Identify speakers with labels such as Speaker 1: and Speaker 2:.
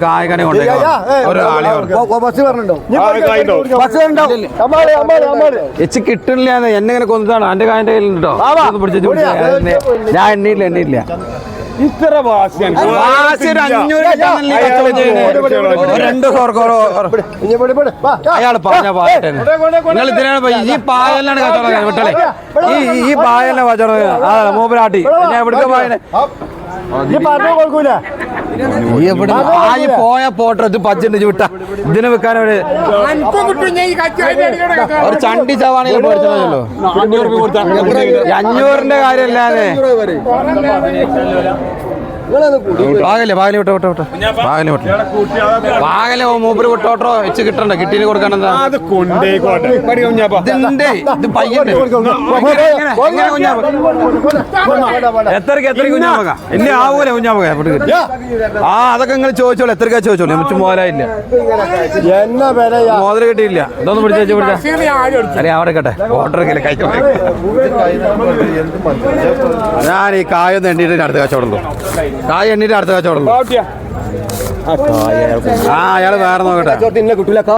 Speaker 1: കായകനെ കൊണ്ട് കിട്ടണില്ല എന്നെങ്ങനെ കൊന്നതാണ് എന്റെ കായന്റെ കയ്യിലുണ്ടോ ഞാൻ എണ്ണിയില്ല
Speaker 2: ഇത്ര
Speaker 1: അയാൾ പറഞ്ഞ പാട്ടെ നിങ്ങൾ ഇതിനാണ് ഈ പായലാണ് കച്ചവടം വിട്ടല്ലേ ഈ പായലിനെ കച്ചവടം മൂപ്പരാട്ടി ഞാൻ എവിടുത്തെ പായനെ പോയ പോട്ടെ ഇത് പജ്ജുണ്ട് വിട്ട ഇതിനെ വെക്കാൻ ഒരു ചണ്ടി ചവാണെങ്കിൽ മേടിച്ചല്ലോ 500ന്റെ കാര്യമല്ലാതെ പാകലെ മൂപ്പര് വിട്ടോട്ടോ വെച്ച് കിട്ടണ്ട കിട്ടീന് കൊടുക്കാൻ എന്താ എത്രക്ക് കുഞ്ഞാമക എന്നെ ആവൂല കുഞ്ഞാമക അതൊക്കെ നിങ്ങൾ ചോദിച്ചോളൂ എത്രക്കാ ചോദിച്ചോളൂ മുച്ചു മോലായില്ല മോതിര കിട്ടിയില്ല ഇതൊന്നും പിടിച്ച അല്ലെ അവിടെ കേട്ടെ ഓർഡർ ഞാൻ ഈ കായൊന്നും എണ്ണീട്ട് അടുത്ത കച്ചവടം കായ എണ്ണീട്ട് അടുത്ത കച്ചവടം അയാള് വേറെ നോക്കട്ടെ